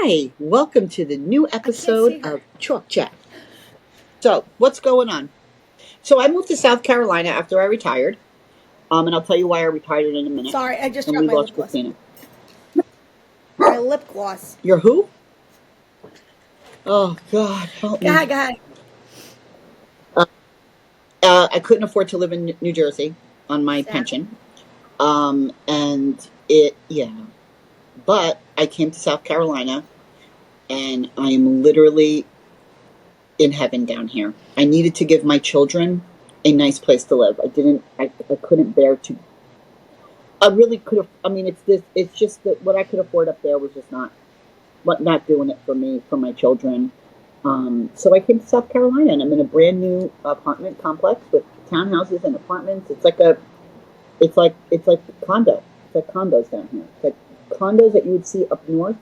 Hi, welcome to the new episode of Chalk Chat. So, what's going on? So, I moved to South Carolina after I retired, and I'll tell you why I retired in a minute. Sorry, I just And dropped we my lost lip gloss. Christina. My lip gloss. You're who? Oh, God, help me. Go ahead. I couldn't afford to live in New Jersey on my pension. But I came to South Carolina, and I am literally in heaven down here. I needed to give my children a nice place to live. I couldn't bear to. I really could have. I mean, it's just that what I could afford up there was just not doing it for me, for my children. So I came to South Carolina, and I'm in a brand new apartment complex with townhouses and apartments. It's like a condo. It's like condos down here. It's like condos that you would see up north.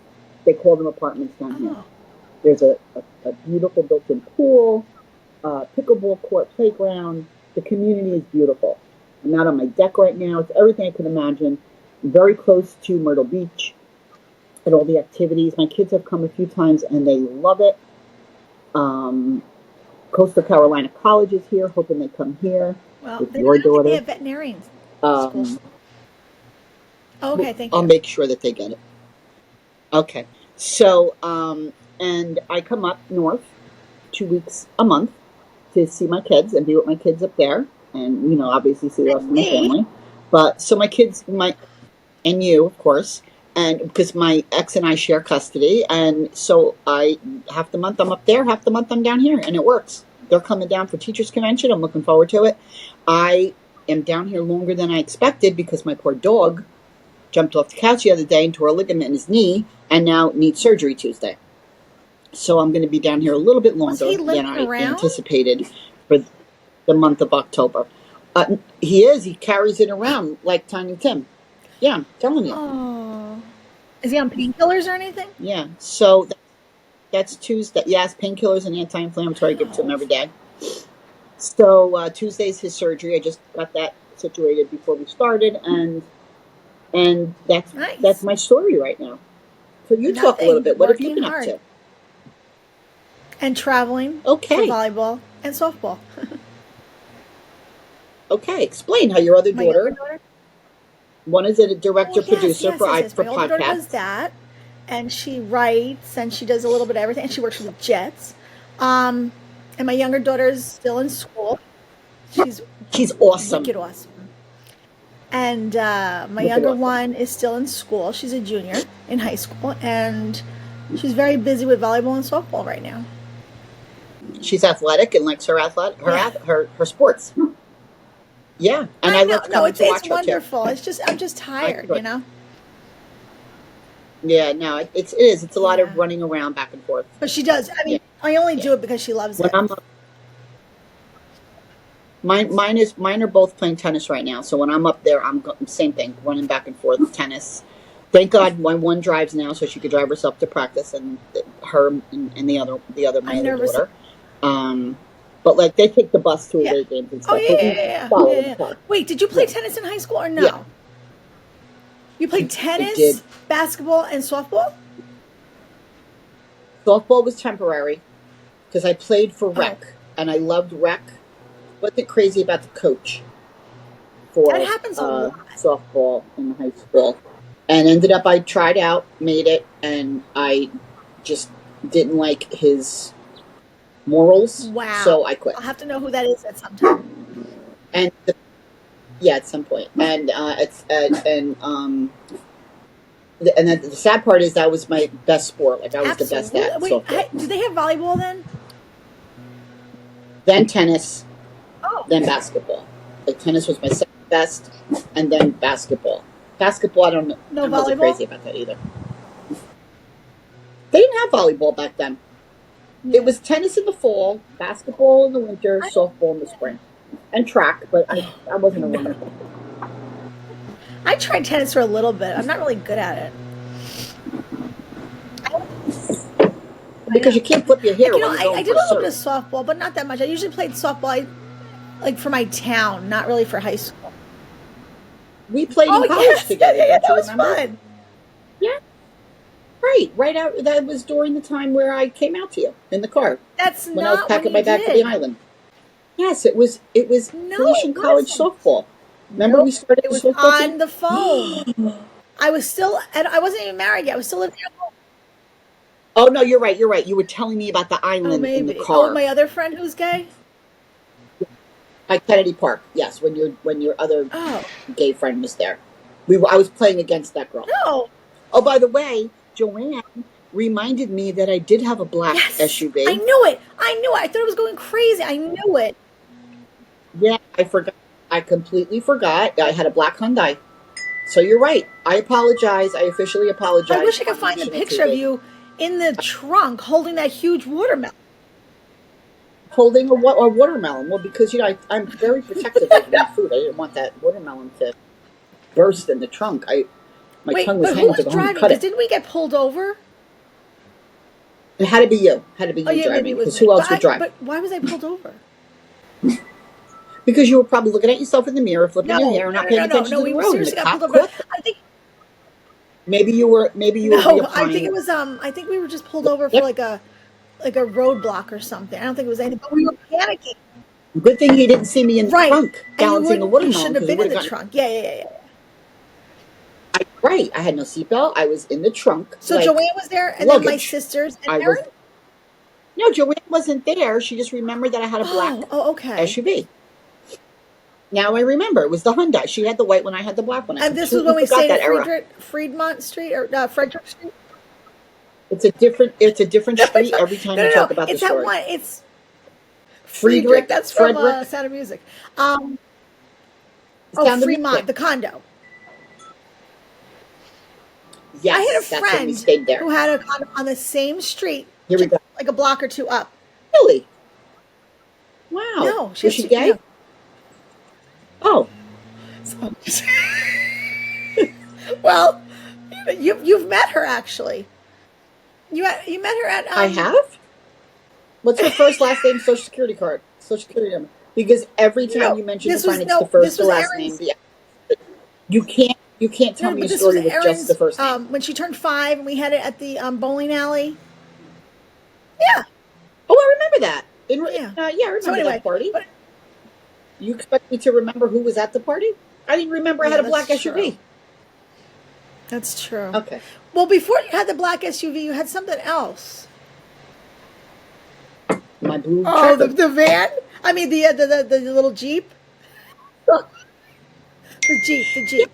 They call them apartments down here. There's a beautiful built-in pool, pickleball court, playground. The community is beautiful. I'm out on my deck right now. It's everything I could imagine. Very close to Myrtle Beach and all the activities. My kids have come a few times and they love it. Coastal Carolina College is here, hoping they come here with your daughter. They have veterinarians. Okay, thank you. I'll make sure that they get it. Okay. So, and I come up north 2 weeks a month to see my kids and be with my kids up there. And, obviously see the rest of my family. But so my kids, and you, of course, and because my ex and I share custody. And so half the month I'm up there, half the month I'm down here, and it works. They're coming down for teachers convention. I'm looking forward to it. I am down here longer than I expected because my poor dog jumped off the couch the other day and tore a ligament in his knee and now needs surgery Tuesday. So I'm going to be down here a little bit longer than I anticipated for the month of October. He is. He carries it around like Tiny Tim. Yeah, I'm telling you. Oh. Is he on painkillers or anything? Yeah. So that's Tuesday. Yes, painkillers and anti-inflammatory. I give it to him every day. So Tuesday's his surgery. I just got that situated before we started, and that's nice. That's my story right now. So you talk a little bit. What have you been up to? And traveling. Okay. For volleyball and softball. Okay, explain how your other daughter. One is a director-producer for podcasts. My older daughter does that, and she writes, and she does a little bit of everything, and she works with Jets. And my younger daughter is still in school. She's awesome. Wicked awesome. And my younger one is still in school. She's a junior in high school, and she's very busy with volleyball and softball right now. She's athletic and likes her sports. Yeah, and I love coming to watch her. It's wonderful. I'm just tired, Yeah, no, it is. It's a lot of running around back and forth. But she does. I mean, I only do it because she loves it. Mine are both playing tennis right now. So when I'm up there, I'm same thing, running back and forth tennis. Thank God my one drives now, so she could drive herself to practice, and her and the other my other daughter. But they take the bus to away games and stuff. Yeah. Wait, did you play tennis in high school or no? Yeah. You played tennis, basketball, and softball? Softball was temporary because I played for rec, and I loved rec. Wasn't crazy about the coach for that happens a lot. Softball in high school, and ended up I tried out, made it, and I just didn't like his morals. Wow. So I quit. I'll have to know who that is at some time. And at some point. And and then the sad part is that was my best sport. I was the best at. Wait, do they have volleyball then? Then tennis. Then basketball. Tennis was my second best, and then basketball. Basketball, I don't know. No I wasn't volleyball? Crazy about that either. They didn't have volleyball back then. Yeah. It was tennis in the fall, basketball in the winter, softball in the spring, and track. But I wasn't a runner. I tried tennis for a little bit. I'm not really good at it. Because you can't flip your hair. I did a little bit of softball, but not that much. I usually played softball, for my town, not really for high school. We played in college together. Yeah, that was fun. Yeah. Right out. That was during the time where I came out to you in the car That's when I was not when packing you my bag for the did. island. Yes, it was. It was No, finishing it college wasn't. softball. Remember, we Nope. started It the was softball team. on the phone. I was still, and I wasn't even married yet. I was still living at home. Oh no, you're right. You're right. You were telling me about the Oh, island in the maybe. Oh, car. my other friend who's gay? At Kennedy Park. Yes, when your other Oh, gay friend was there. I was playing against that girl. no. Oh, by the way, Joanne reminded me that I did have a black Yes. I SUV. knew it. I knew it. I thought it was going crazy. I knew it. Yeah, I forgot. I completely forgot. I had a black Hyundai. So you're right. I apologize. I officially I apologize wish I could on find the national picture of TV. you in the trunk holding that huge watermelon. Holding a watermelon. Well, because I'm very protective over my food. I didn't want that watermelon to burst in the trunk. My Wait, tongue was but who hanging to was go home and driving? cut Because it. didn't we get pulled over? It had to be you. Had to be Oh, you yeah, maybe driving. it was Because me. who else would drive? But why was I pulled over? Because you were probably looking at yourself in the mirror, flipping No, your hair, and not paying attention no. to the We road, and the seriously got pulled cop over. caught them. I think Maybe you were no. I think reapplying. it was. I think we were just pulled over for like a roadblock or something. I don't think it was anything. But we were panicking. Good thing he didn't see me in the Right. trunk And you balancing a wouldn't. You watermelon shouldn't have because it been would in have the gotten trunk. Yeah. right. I had no seatbelt. I was in the trunk So like Joanne was there, and then my luggage. sisters and I was Erin. no Joanne wasn't there. She just remembered that I had a black Oh, okay. SUV. Now I remember it was the Hyundai. She had the white one. I had the black one. I And this was completely when we forgot stayed that at era. Friedmont Street or Frederick Street. It's a different No, it's street not. every time No, you no, talk no. about the It's that story. one. It's Friedrich. Friedrich, That's from Frederick, Sound of Music. Um, oh, Sound of Fremont, Music. the condo. I had a Yes, that's when we friend stayed there. who had a condo on the same street, Here we just go. like a block or two up. Really? Wow. No, Was she gay? no. Oh, So, well, you've met her actually. You met her at I have. What's her first last name? Social security card. Social security number. Because every time no. you mention a This was friend, it's the this first to was last name. Erin's. You can't tell No, me but a this was story with just the Erin's first name. when she turned 5, and we had it at the bowling alley. Yeah, Oh, I remember that. yeah. Yeah, I So remember anyway, that party. but You expect me to remember who was at the party? I didn't remember I yeah, had a black that's true. SUV. That's true. Okay. Well, before you had the black SUV, you had something else. My blue Oh, tractor. the van. I mean, the little Jeep. The Yeah. Jeep.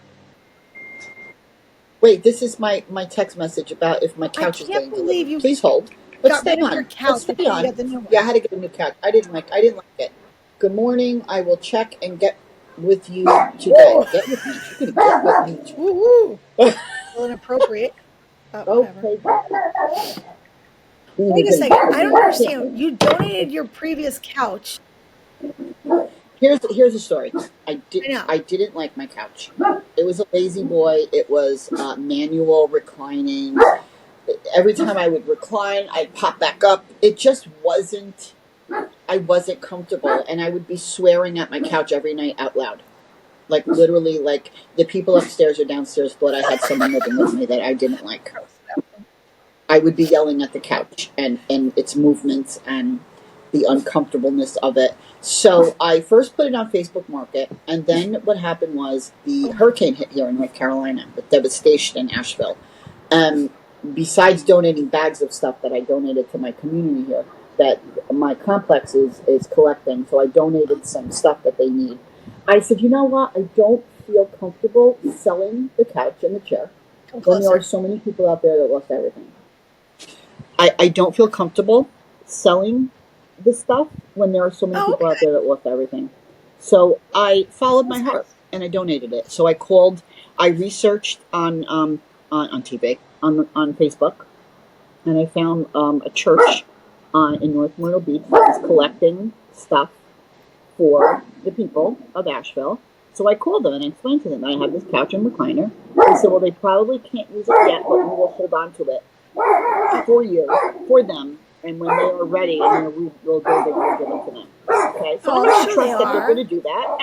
Wait, this is my text message about if my I couch is can't getting believe delivered. you Please hold. Let's got stay rid of your on. Let's couch stay before you on. got the new one. Yeah, I had to get a new couch. I didn't like it. Good morning. I will check and get with you today. Whoa. Get with me. You're gonna get with me. Woo-hoo. A little inappropriate. Whatever. Okay. Wait a second. I don't understand. You donated your previous couch. Here's the story. I know. I didn't like my couch. It was a lazy boy. It was manual reclining. Every time I would recline, I'd pop back up. It just wasn't. I wasn't comfortable, and I would be swearing at my couch every night out loud. Like literally, like the people upstairs or downstairs thought I had someone living with me that I didn't like. I would be yelling at the couch and its movements and the uncomfortableness of it. So I first put it on Facebook Market, and then what happened was the hurricane hit here in North Carolina with devastation in Asheville. Besides donating bags of stuff that I donated to my community here, that my complex is collecting, so I donated some stuff that they need. I said, you know what? I don't feel comfortable selling the couch and the chair when there are so many people out there that lost everything. I don't feel comfortable selling the stuff when there are so many people out there that lost everything. So I followed my heart and I donated it. So I researched on TV, on Facebook, and I found a church in North Myrtle Beach that is collecting stuff for the people of Asheville. So I called them and I explained to them that I have this couch and recliner. They said, well, they probably can't use it yet, but we will hold on to it for them, and when they are ready, and we'll go big and give it to them. Okay, so I trust that they're going to do that,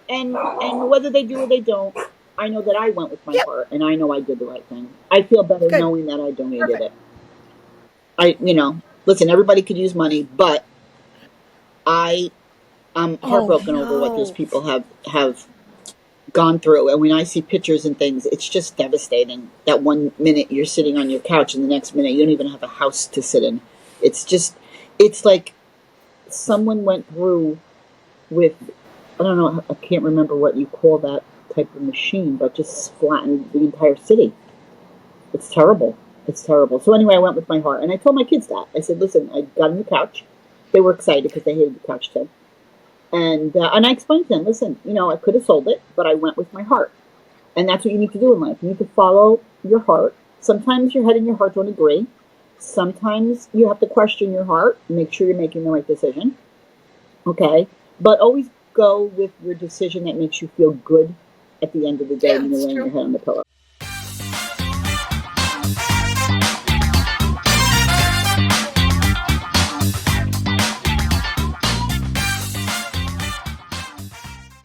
and whether they do or they don't, I know that I went with my heart, and I know I did the right thing. I feel better Good. knowing that I donated Perfect. it. Listen, everybody could use money, but I'm Oh, heartbroken over what those no. people have gone through. And when I see pictures and things, it's just devastating that one minute you're sitting on your couch and the next minute you don't even have a house to sit in. It's just, it's like someone went through with, I don't know, I can't remember what you call that type of machine, but just flattened the entire city. It's terrible. It's terrible. So anyway, I went with my heart, and I told my kids that. I said, "Listen, I got on the couch." They were excited because they hated the couch too, and I explained to them, "Listen, I could have sold it, but I went with my heart, and that's what you need to do in life. You need to follow your heart. Sometimes your head and your heart don't agree. Sometimes you have to question your heart, make sure you're making the right decision. Okay, but always go with your decision that makes you feel good at the end of the day Yeah, when you're it's laying true. your head on the pillow."